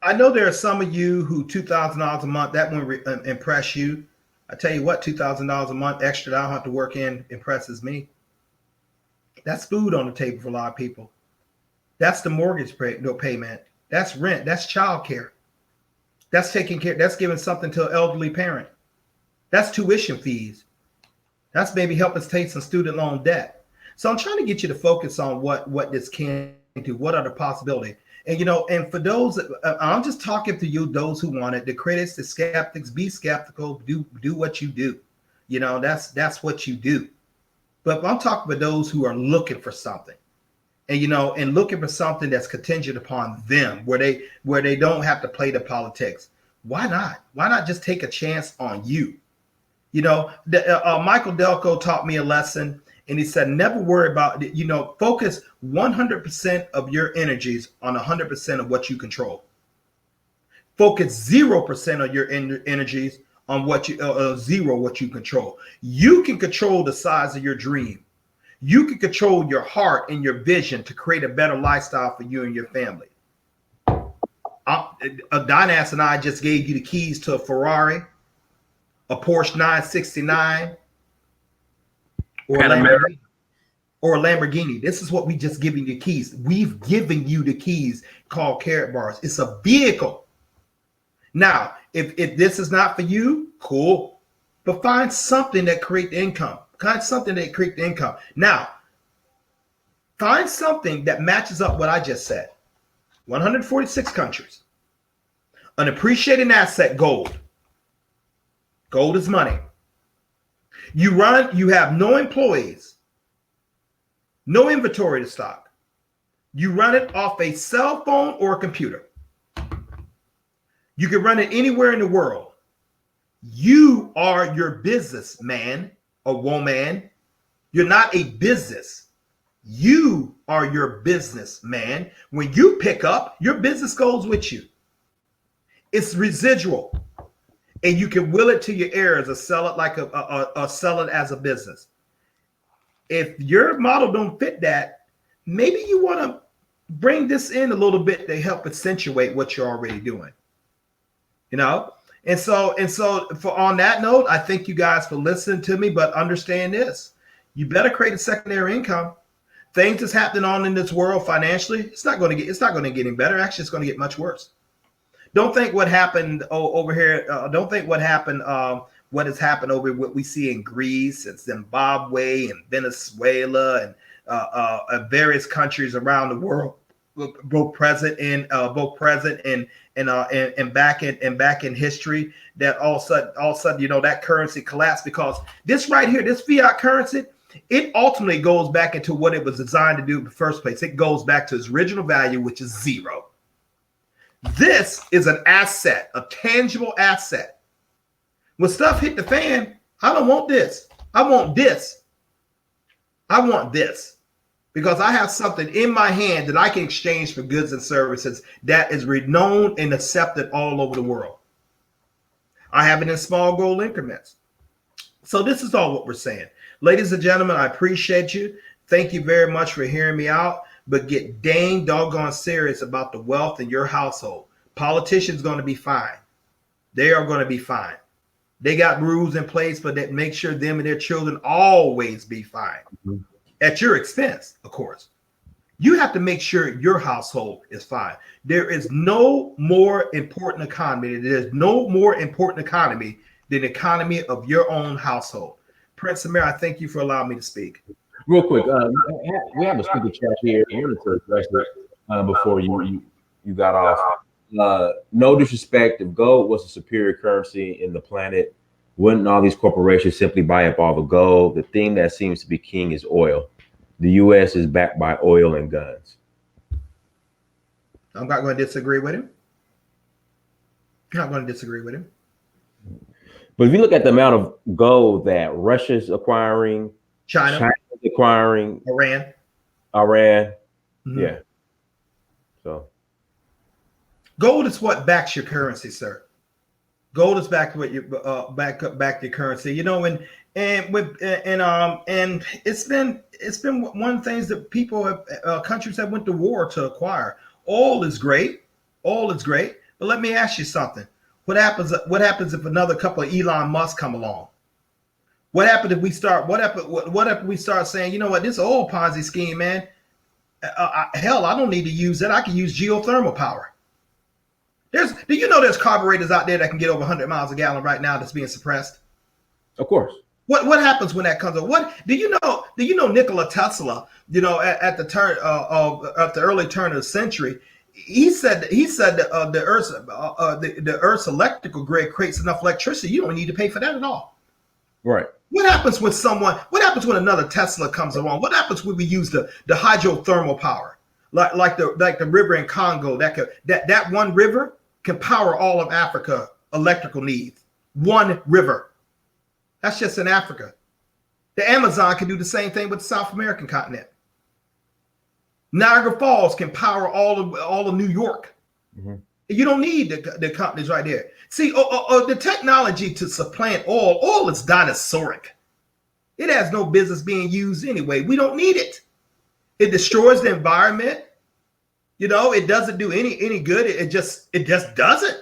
I know there are some of you who $2,000 a month, that won't impress you. I tell you what, $2,000 a month extra that I don't have to work in impresses me. That's food on the table for a lot of people. That's the mortgage payment. That's rent. That's child care. That's taking care. That's giving something to an elderly parent. That's tuition fees. That's maybe helping us take some student loan debt. So I'm trying to get you to focus on what this can do. What are the possibilities? And and for those, I'm just talking to you, those who want it, the critics, the skeptics, be skeptical, do what you do. That's what you do. But I'm talking about those who are looking for something, and looking for something that's contingent upon them, where they don't have to play the politics. Why not? Why not just take a chance on you? Michael Delco taught me a lesson. And he said, never worry about, focus 100% of your energies on 100% of what you control. Focus 0% of your energies on what you control. You can control the size of your dream. You can control your heart and your vision to create a better lifestyle for you and your family. Dinas and I just gave you the keys to a Ferrari, a Porsche 969, or a Lamborghini. This is what we just given you keys. We've given you the keys called Carrot Bars. It's a vehicle. Now, if this is not for you, cool. But find something that creates income. Find something that creates the income. Now, find something that matches up what I just said. 146 countries. An appreciating asset, gold. Gold is money. You have no employees, no inventory to stock. You run it off a cell phone or a computer. You can run it anywhere in the world. You are your business, man or woman. You're not a business. You are your business, man. When you pick up, your business goes with you. It's residual. And you can will it to your heirs or sell it like sell it as a business. If your model don't fit that, maybe you want to bring this in a little bit to help accentuate what you're already doing. And so for on that note, I thank you guys for listening to me, but understand this. You better create a secondary income. Things that's happening on in this world financially, it's not going to get any better. Actually, it's going to get much worse. Don't think what happened over here. Don't think what happened. What has happened over what we see in Greece and Zimbabwe and Venezuela and various countries around the world, both present and back in history. That all of a sudden, that currency collapsed because this right here, this fiat currency, it ultimately goes back into what it was designed to do in the first place. It goes back to its original value, which is zero. This is an asset, a tangible asset. When stuff hit the fan, I don't want this. I want this. I want this. because I have something in my hand that I can exchange for goods and services that is renowned and accepted all over the world. I have it in small gold increments. So this is all what we're saying. Ladies and gentlemen, I appreciate you. Thank you very much for hearing me out, but get dang doggone serious about the wealth in your household. Politicians going to be fine. They are going to be fine. They got rules in place for that, make sure them and their children always be fine. Mm-hmm. At your expense, of course. You have to make sure your household is fine. There is no more important economy. There's no more important economy than the economy of your own household. Prince Amir, I thank you for allowing me to speak. Real quick, we have a speaker chat here. I wanted to address it before you got off. No disrespect, if gold was a superior currency in the planet, wouldn't all these corporations simply buy up all the gold? The thing that seems to be king is oil. The U.S. is backed by oil and guns. I'm not going to disagree with him. I'm not going to disagree with him. But if you look at the amount of gold that Russia's acquiring, China's acquiring, Iran, mm-hmm. Yeah. So gold is what backs your currency, sir. Gold is back to what you back your currency. You know, and it's been one of the things that people have countries have went to war to acquire. Oil is great, but let me ask you something. What happens if another couple of Elon Musk come along? What happens if we start? What if we start saying, you know what, this oil Ponzi scheme, man? Hell, I don't need to use that. I can use geothermal power. Do you know there's carburetors out there that can get over 100 miles a gallon right now that's being suppressed? Of course. What happens when that comes up? What do you know? Nikola Tesla, you know, at the early turn of the century, he said that the Earth's electrical grid creates enough electricity. You don't need to pay for that at all. Right. What happens when another Tesla comes along? What happens when we use the hydrothermal power, like the river in Congo? That one river can power all of Africa electrical needs. One river. That's just in Africa. The Amazon can do the same thing with the South American continent. Niagara Falls can power all of New York. Mm-hmm. You don't need the companies right there. See, the technology to supplant oil is dinosauric. It has no business being used anyway. We don't need it. It destroys the environment. You know, it doesn't do any good. It just doesn't.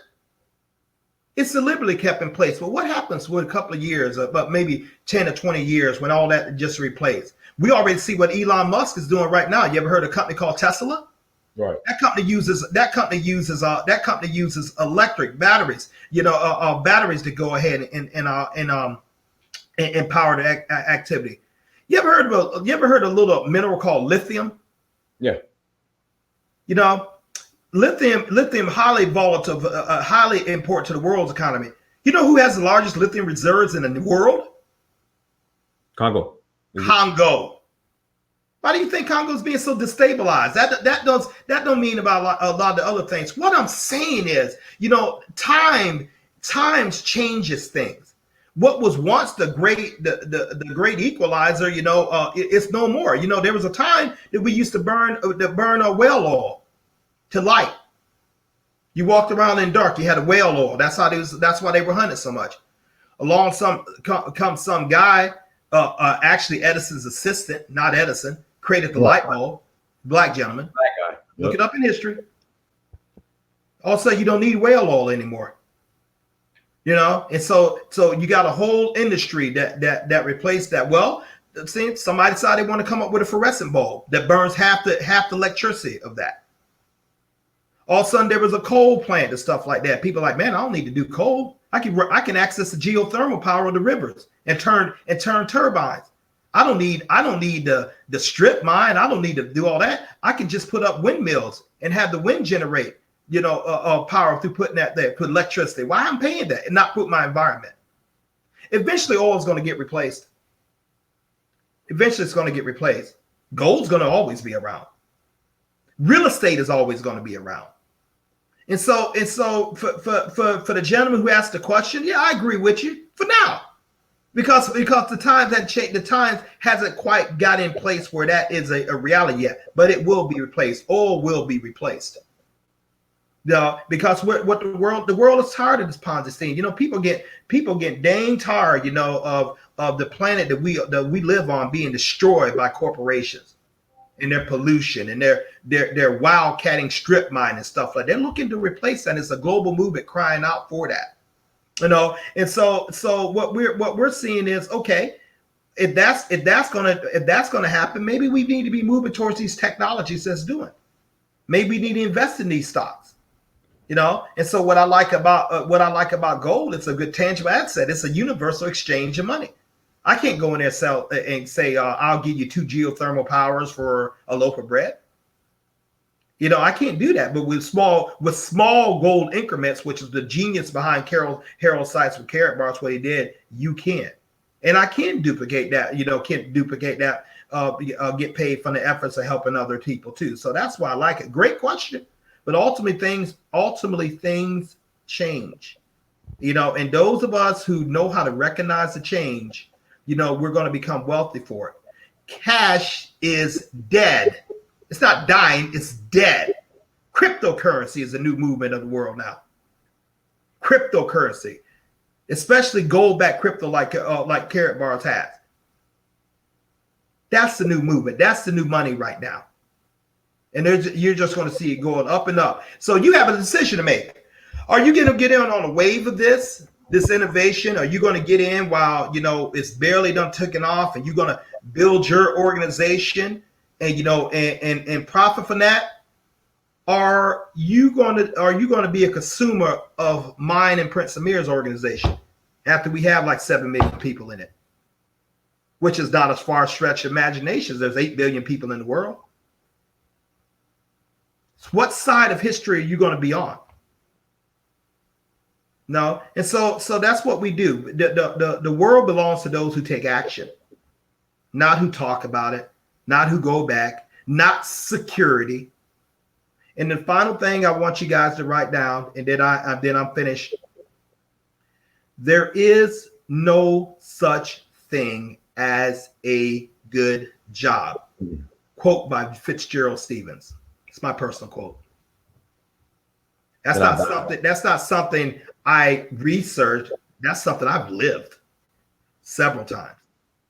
It's deliberately kept in place. But what happens with a couple of years, about maybe 10 or 20 years, when all that just replaced? We already see what Elon Musk is doing right now. You ever heard of a company called Tesla? Right. That company uses electric batteries. You know, batteries to go ahead and power the activity. You ever heard of a little mineral called lithium? Yeah. You know, lithium highly volatile, highly important to the world's economy. You know who has the largest lithium reserves in the world? Congo. Congo. Why do you think Congo's being so destabilized? That don't mean about a lot of the other things. What I'm saying is, you know, times changes things. What was once the great equalizer, you know, it's no more. You know, there was a time that we used to burn whale oil to light. You walked around in dark. You had a whale oil. That's why they were hunted so much. Along comes some guy, actually Edison's assistant, not Edison, created the light bulb. Black gentleman. Black guy. Look it up in history. Also, you don't need whale oil anymore. You know, and so you got a whole industry that replaced that. Well, see, somebody decided they want to come up with a fluorescent bulb that burns half the electricity of that. All of a sudden, there was a coal plant and stuff like that. People are like, man, I don't need to do coal. I can access the geothermal power of the rivers and turn turbines. I don't need the strip mine. I don't need to do all that. I can just put up windmills and have the wind generate, you know, power through putting that there, put electricity. Why I'm paying that and not put my environment? Eventually, oil is going to get replaced. Eventually, it's going to get replaced. Gold's going to always be around. Real estate is always going to be around. And so for the gentleman who asked the question, yeah, I agree with you for now. because the times that change, the times hasn't quite got in place where that is a reality yet, but it will be replaced. Oil will be replaced. Because what the world is tired of this Ponzi scheme. People get dang tired, of the planet that we live on being destroyed by corporations and their pollution and their wildcatting strip mine and stuff like that. They're looking to replace that. It's a global movement crying out for that. And so what we're seeing is, okay, if that's gonna happen, maybe we need to be moving towards these technologies that's doing. Maybe we need to invest in these stocks. And so what I like about gold, it's a good tangible asset. It's a universal exchange of money. I can't go in there and say I'll give you 2 geothermal powers for a loaf of bread. I can't do that. But with small gold increments, which is the genius behind Harold Sykes with Carrot Bars, what he did, you can, and I can duplicate that. Get paid from the efforts of helping other people too. So that's why I like it. Great question. But ultimately things change, and those of us who know how to recognize the change, we're going to become wealthy for it. Cash is dead. It's not dying, it's dead. Cryptocurrency is a new movement of the world now. Cryptocurrency, especially gold-backed crypto like Carrot Bars has. That's the new movement. That's the new money right now. And you're just going to see it going up and up. So you have a decision to make. Are you going to get in on a wave of this innovation? Are you going to get in while it's barely done taking off, and you're going to build your organization and and profit from that? Are you going to be a consumer of mine and Prince Amir's organization after we have like 7 million people in it, which is not as far stretched imagination. There's 8 billion people in the world. What side of history are you going to be on? No, and so that's what we do. The world belongs to those who take action, not who talk about it, not who go back, not security. And the final thing I want you guys to write down, and then I'm finished. There is no such thing as a good job. Quote by Fitzgerald Stephens. It's my personal quote. That's not something I researched. That's something I've lived several times.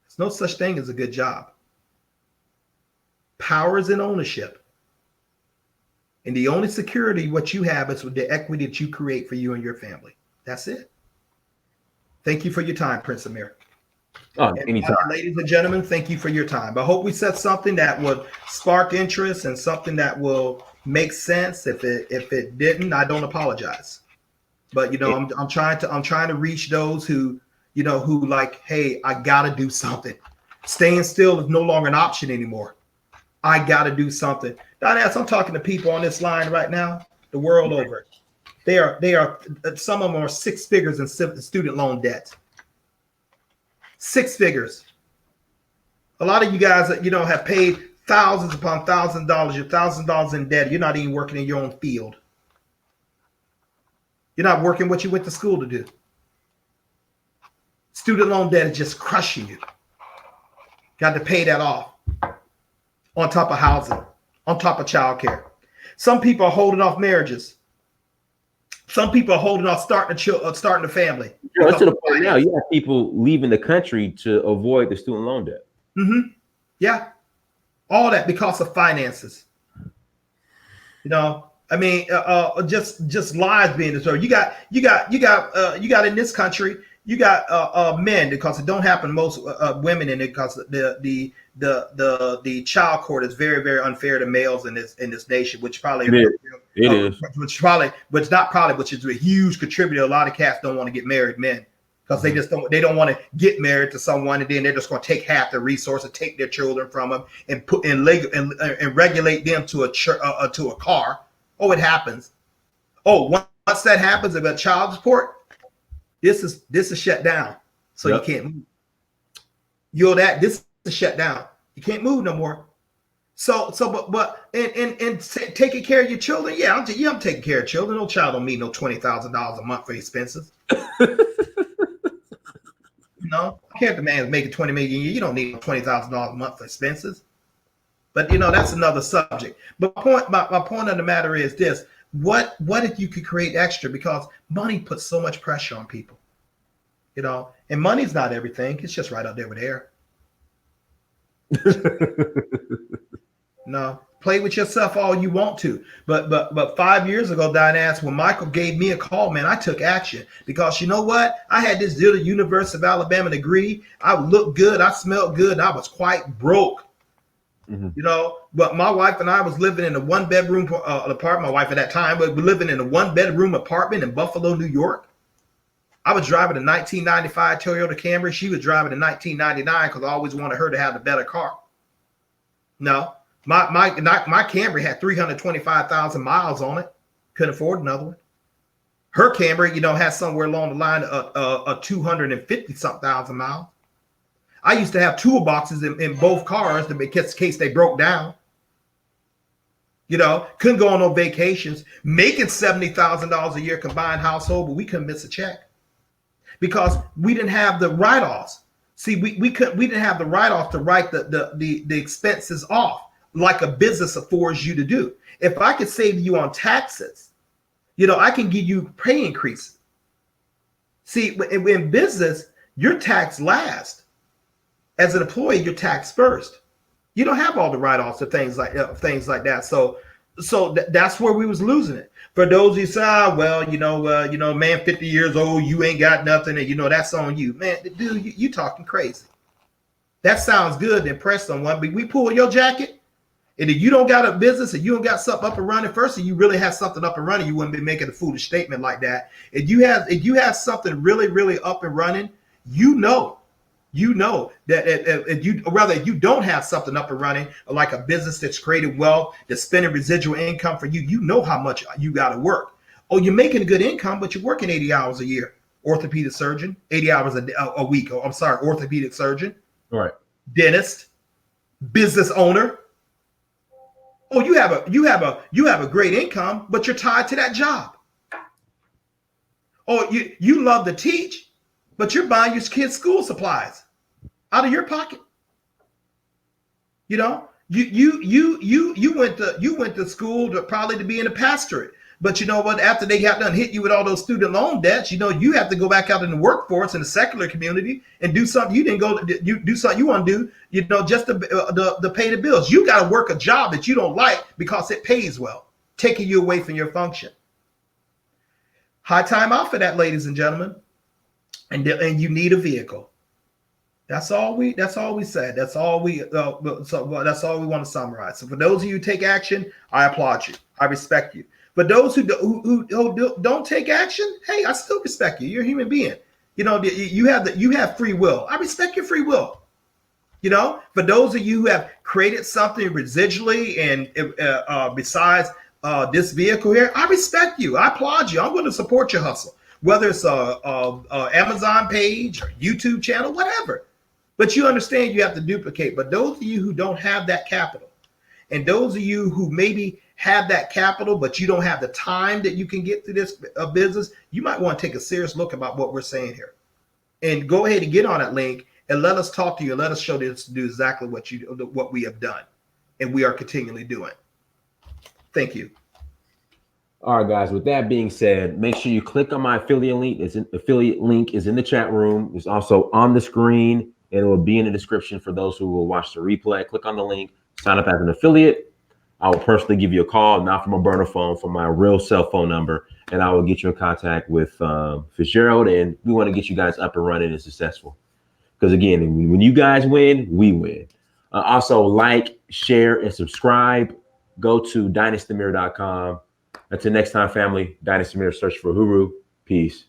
There's no such thing as a good job. Power is in ownership. And the only security what you have is with the equity that you create for you and your family. That's it. Thank you for your time, Prince Amir. Anytime. Ladies and gentlemen, thank you for your time. I hope we said something that would spark interest and something that will make sense. If it didn't, I don't apologize. But I'm trying to reach those who like, hey, I gotta do something. Staying still is no longer an option anymore. I gotta do something. As I'm talking to people on this line right now, the world over. They are some of them are 6 figures in student loan debt. 6 figures. A lot of you guys, have paid thousands upon $1,000. You're $1,000 in debt. You're not even working in your own field. You're not working what you went to school to do. Student loan debt is just crushing you. Got to pay that off. On top of housing, on top of childcare. Some people are holding off marriages. Some people are holding off starting a family. That's to the point now. You have people leaving the country to avoid the student loan debt. Mm-hmm. Yeah, all that because of finances. Just lies being disturbed. You got in this country. You got men, because it don't happen to most women in it, because the child court is very, very unfair to males in this nation, which probably it is. Which is a huge contributor. A lot of cats don't want to get married men because they don't want to get married to someone, and then they're just going to take half their resources, take their children from them, and put in and regulate them to a car. Oh, it happens. Oh, once that happens about child support, this is shut down. So You can't move. This is shut down. You can't move no more. But taking care of your children, I'm taking care of children. No child don't need no $20,000 a month for expenses. care if the man's making 20 million a year. You don't need $20,000 a month for expenses. But you know, that's another subject. But my point of the matter is this: what if you could create extra? Because money puts so much pressure on people, you know, and money's not everything. It's just right out there with air. No, play with yourself all you want to. But 5 years ago, Diane asked, when Michael gave me a call, man, I took action because you know what? I had this little University of Alabama degree. I looked good. I smelled good. And I was quite broke. Mm-hmm. You know, but my wife and I was living in a 1-bedroom apartment. My wife at that time, but we're living in a 1-bedroom apartment in Buffalo, New York. I was driving a 1995 Toyota Camry. She was driving a 1999 because I always wanted her to have the better car. No, my Camry had 325,000 miles on it. Couldn't afford another one. Her Camry, you know, has somewhere along the line of 250-something thousand miles. I used to have toolboxes in both cars in case they broke down. You know, couldn't go on no vacations, making $70,000 a year combined household, but we couldn't miss a check because we didn't have the write-offs. See, we didn't have the write-off to write the expenses off like a business affords you to do. If I could save you on taxes, you know, I can give you pay increases. See, in business, your tax last. As an employee, you're taxed first. You don't have all the write-offs or things like that. So that's where we was losing it. For those who say, well, you know, man, 50 years old, you ain't got nothing, and you know that's on you, man. Dude, you talking crazy. That sounds good to impress someone, but we pull your jacket, and if you don't got a business and you don't got something up and running first, and you really have something up and running, you wouldn't be making a foolish statement like that. If you have something really, really up and running, you know that if you don't have something up and running, like a business that's created wealth, that's spending residual income for you, you know how much you got to work. Oh, you're making a good income, but you're working 80 hours a year. Orthopedic surgeon, 80 hours a week. Oh, I'm sorry, orthopedic surgeon. All right. Dentist, business owner. Oh, you have a great income, but you're tied to that job. Oh, you love to teach, but you're buying your kids' school supplies out of your pocket. You know, you went to school to be in a pastorate, but you know what? After they got done hit you with all those student loan debts, you know you have to go back out in the workforce in the secular community and do something you didn't go to. You do something you want to do, you know, just to pay the bills. You got to work a job that you don't like because it pays well, taking you away from your function. High time out for that, ladies and gentlemen. And you need a vehicle. That's all we said. That's all we want to summarize. So for those of you who take action, I applaud you. I respect you. But those who don't take action, hey, I still respect you. You're a human being. You know, you have free will. I respect your free will. You know, for those of you who have created something residually and besides this vehicle here, I respect you. I applaud you. I'm going to support your hustle. Whether it's a Amazon page or YouTube channel, whatever. But you understand you have to duplicate. But those of you who don't have that capital, and those of you who maybe have that capital, but you don't have the time that you can get through this business, you might want to take a serious look about what we're saying here. And go ahead and get on that link and let us talk to you and let us show you to do exactly what we have done and we are continually doing. Thank you. All right, guys, with that being said, make sure you click on my affiliate link. Affiliate link is in the chat room. It's also on the screen, and it will be in the description for those who will watch the replay. Click on the link, sign up as an affiliate. I will personally give you a call, not from a burner phone, from my real cell phone number, and I will get you in contact with Fitzgerald, and we want to get you guys up and running and successful. Because, again, when you guys win, we win. Also, like, share, and subscribe. Go to dynastymir.com. Until next time, family, Dynasty Mirror, search for Huru. Peace.